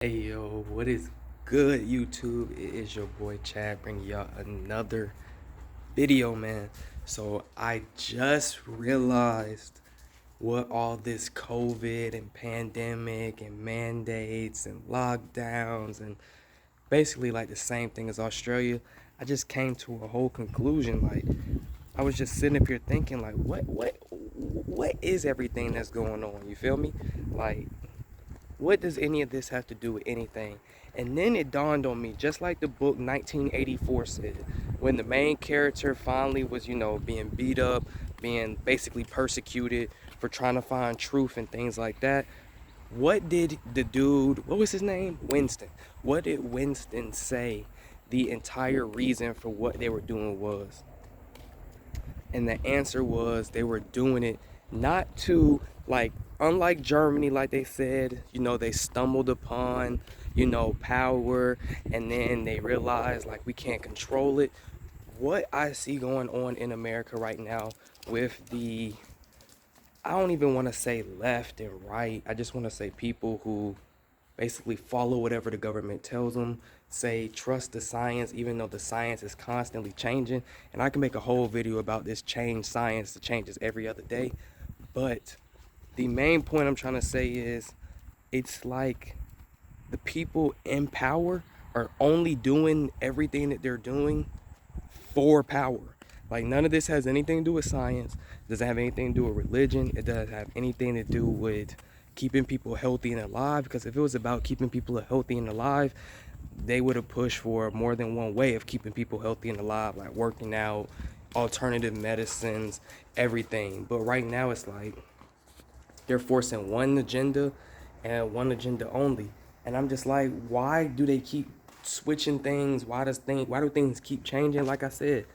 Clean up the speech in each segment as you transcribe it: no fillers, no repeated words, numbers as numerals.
Hey yo, what is good, YouTube? It is your boy Chad bringing y'all another video, man. So I just realized what all this COVID and pandemic and mandates and lockdowns and basically like the same thing as Australia. I just came to a whole conclusion. Like I was just sitting up here thinking, like, what is everything that's going on? You feel me? Like what does any of this have to do with anything? And then it dawned on me, just like the book 1984 said, when the main character finally was, being beat up, being basically persecuted for trying to find truth and things like that. What did the dude, what was his name? Winston. What did Winston say the entire reason for what they were doing was? And the answer was they were doing it not to, like, unlike Germany, like they said, they stumbled upon, power, and then they realized like we can't control it. What I see going on in America right now with the, I don't even want to say left and right, I just want to say people who basically follow whatever the government tells them, say trust the science even though the science is constantly changing. And I can make a whole video about this change science, that changes every other day. But the main point I'm trying to say is it's like the people in power are only doing everything that they're doing for power. Like none of this has anything to do with science. It doesn't have anything to do with religion. It doesn't have anything to do with keeping people healthy and alive. Because if it was about keeping people healthy and alive, they would have pushed for more than one way of keeping people healthy and alive, like working out, alternative medicines, everything. But right now it's like they're forcing one agenda and one agenda only. And I'm just like, why do they keep switching things? Why do things keep changing? Like I said,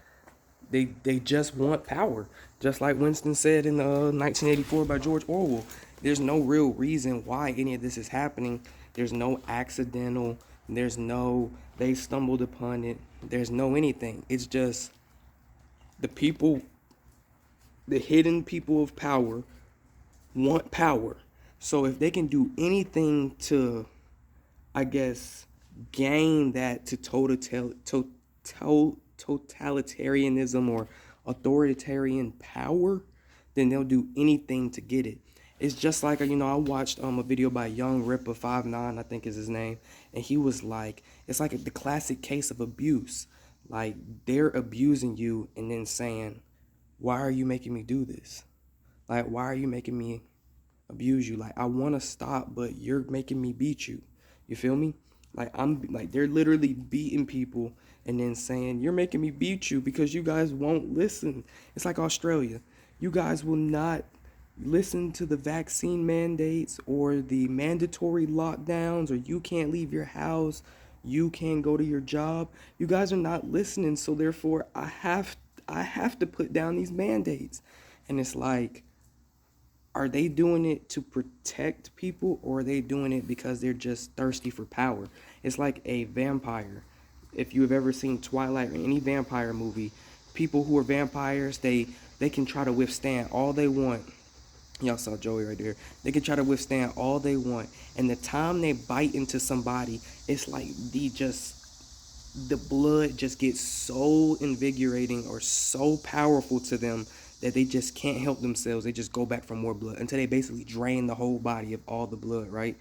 they just want power. Just like Winston said in 1984 by George Orwell. There's no real reason why any of this is happening. There's no accidental. There's no they stumbled upon it. There's no anything. It's just the people, the hidden people of power want power. So if they can do anything to, I guess, gain that to totalitarianism or authoritarian power, then they'll do anything to get it. It's just like, I watched a video by Young Ripper 59, I think is his name, and he was like, it's like the classic case of abuse. Like they're abusing you and then saying, why are you making me do this? Like, why are you making me abuse you? Like, I want to stop, but you're making me beat you. You feel me? Like, I'm like, they're literally beating people and then saying, you're making me beat you because you guys won't listen. It's like Australia. You guys will not listen to the vaccine mandates or the mandatory lockdowns, or you can't leave your house, you can't go to your job. You guys are not listening, so therefore I have to put down these mandates. And it's like, are they doing it to protect people, or are they doing it because they're just thirsty for power? It's like a vampire. If you have ever seen Twilight or any vampire movie, people who are vampires, they can try to withstand all they want. Y'all saw Joey right there. They can try to withstand all they want, and the time they bite into somebody, it's like the blood just gets so invigorating or so powerful to them that they just can't help themselves. They just go back for more blood until they basically drain the whole body of all the blood, right?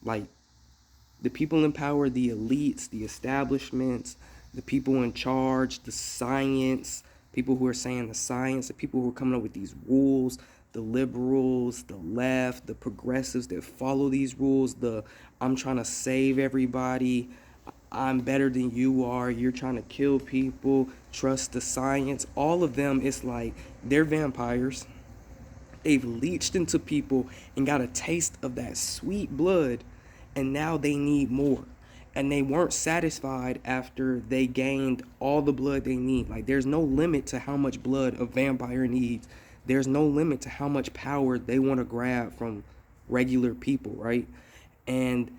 Like the people in power, the elites, the establishments, the people in charge, the science, people who are saying the science, the people who are coming up with these rules, the liberals, the left, the progressives that follow these rules, the I'm trying to save everybody, I'm better than you are, you're trying to kill people, trust the science. All of them, it's like they're vampires. They've leached into people and got a taste of that sweet blood, and now they need more. And they weren't satisfied after they gained all the blood they need. Like, there's no limit to how much blood a vampire needs. There's no limit to how much power they want to grab from regular people, right? And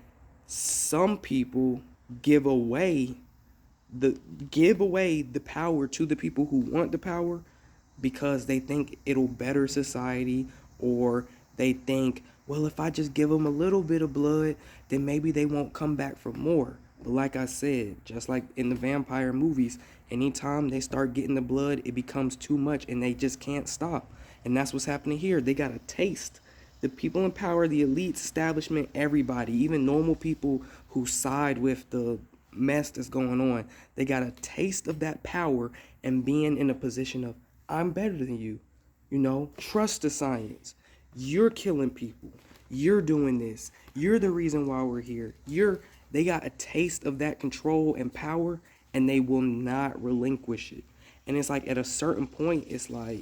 some people give away the give away the power to the people who want the power because they think it'll better society, or they think well, if I just give them a little bit of blood, then maybe they won't come back for more. But like I said, just like in the vampire movies, anytime they start getting the blood, it becomes too much and they just can't stop. And that's what's happening here. They got a taste. The people in power, the elite establishment, everybody, even normal people who side with the mess that's going on, they got a taste of that power and being in a position of, I'm better than you. Trust the science. You're killing people. You're doing this. You're the reason why we're here. They got a taste of that control and power and they will not relinquish it. And it's like at a certain point, it's not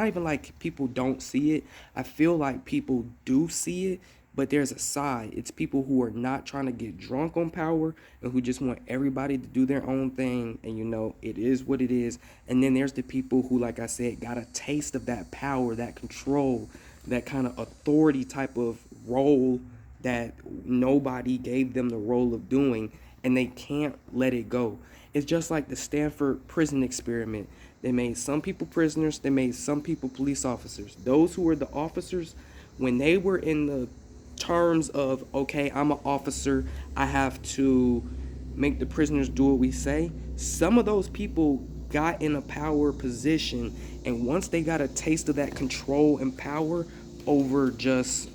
even like people don't see it. I feel like people do see it, but there's a side. It's people who are not trying to get drunk on power and who just want everybody to do their own thing. And it is what it is. And then there's the people who, like I said, got a taste of that power, that control, that kind of authority type of role that nobody gave them the role of doing, and they can't let it go. It's just like the Stanford prison experiment. They made some people prisoners, they made some people police officers. Those who were the officers, when they were in the terms of, okay, I'm an officer, I have to make the prisoners do what we say, some of those people got in a power position, and once they got a taste of that control and power over just,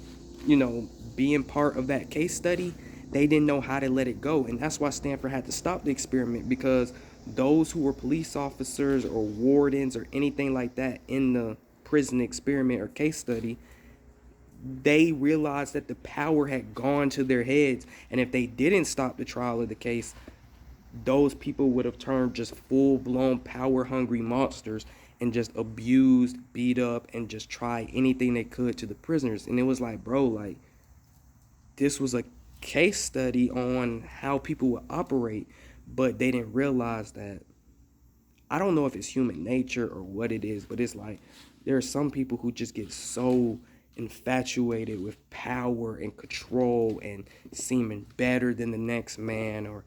you know, being part of that case study, they didn't know how to let it go. And that's why Stanford had to stop the experiment, because those who were police officers or wardens or anything like that in the prison experiment or case study, they realized that the power had gone to their heads. And if they didn't stop the trial of the case, those people would have turned just full blown power hungry monsters and just abused, beat up, and just tried anything they could to the prisoners. And it was like, bro, like, this was a case study on how people would operate, but they didn't realize that. I don't know if it's human nature or what it is, but it's like there are some people who just get so infatuated with power and control and seeming better than the next man, or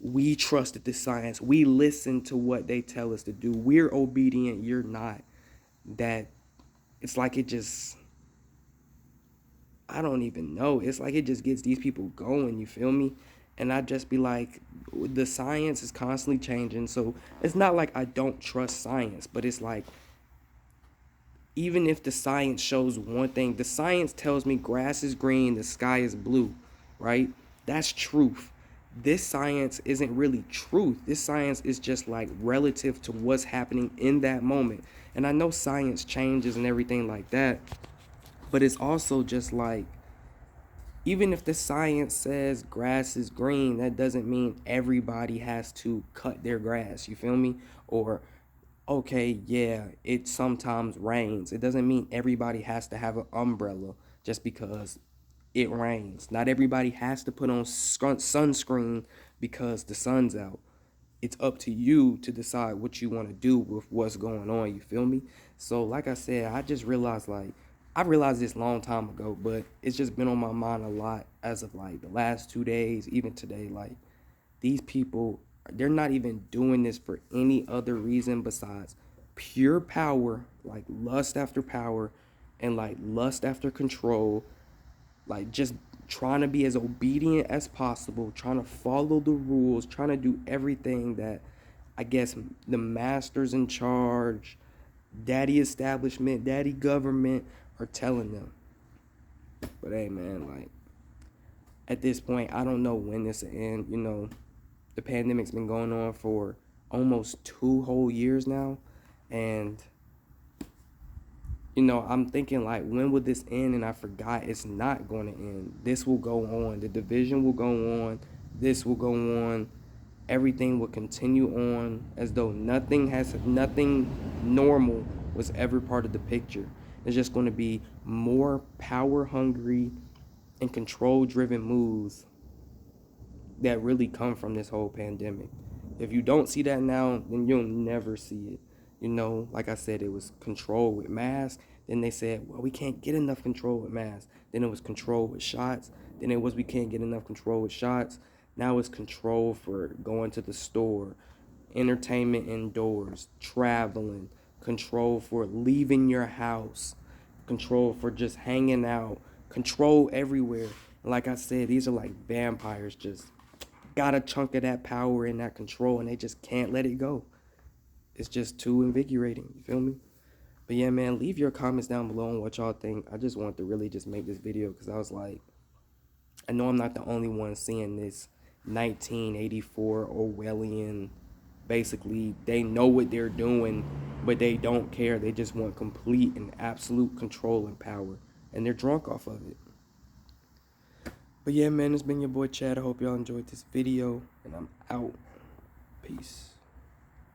we trusted the science, we listen to what they tell us to do, we're obedient, you're not. That it's like it just, I don't even know. It's like it just gets these people going, you feel me? And I just be like, the science is constantly changing. So it's not like I don't trust science, but it's like, even if the science shows one thing, the science tells me grass is green, the sky is blue, right? That's truth. This science isn't really truth. This science is just like relative to what's happening in that moment. And I know science changes and everything like that, but it's also just like, even if the science says grass is green, that doesn't mean everybody has to cut their grass. You feel me? Or, okay, yeah, it sometimes rains. It doesn't mean everybody has to have an umbrella just because it rains. Not everybody has to put on sunscreen because the sun's out. It's up to you to decide what you want to do with what's going on. You feel me? So, like I said, I just realized, like, I realized this long time ago, but it's just been on my mind a lot as of like the last 2 days, even today. Like, these people, they're not even doing this for any other reason besides pure power, like lust after power and like lust after control, like just trying to be as obedient as possible, trying to follow the rules, trying to do everything that I guess the masters in charge, daddy establishment, daddy government are telling them. But hey, man, like, at this point, I don't know when this will end. The pandemic's been going on for almost 2 whole years now, and I'm thinking, like, when would this end? And I forgot it's not going to end. This will go on. The division will go on. This will go on. Everything will continue on as though nothing normal was ever part of the picture. It's just going to be more power hungry and control driven moves that really come from this whole pandemic. If you don't see that now, then you'll never see it. Like I said, it was control with masks. Then they said, well, we can't get enough control with masks. Then it was control with shots. Then it was, we can't get enough control with shots. Now it's control for going to the store, entertainment indoors, traveling, control for leaving your house. control for just hanging out, control everywhere. And like I said, these are like vampires, just got a chunk of that power and that control, and they just can't let it go. It's just too invigorating. You feel me? But yeah, man, leave your comments down below on what y'all think. I just wanted to really just make this video because I was like, I know I'm not the only one seeing this 1984 Orwellian. Basically, they know what they're doing, but they don't care. They just want complete and absolute control and power, and they're drunk off of it. But yeah, man, it's been your boy Chad. I hope y'all enjoyed this video, and I'm out. Peace.